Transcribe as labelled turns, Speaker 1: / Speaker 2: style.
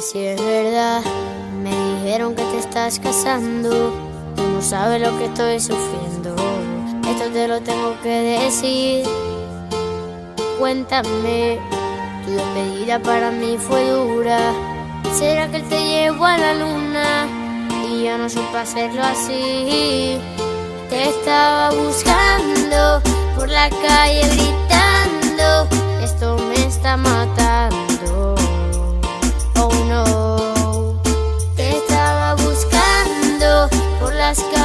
Speaker 1: si es verdad. Me dijeron que te estás casando. Tú no sabes lo que estoy sufriendo. Esto te lo tengo que decir. Cuéntame, tu despedida para mí fue dura. ¿Será que él te llevó a la luna y yo no supe hacerlo así? Te estaba buscando por la calle gritando, esto me está matando. Oh no. Te estaba buscando por las calles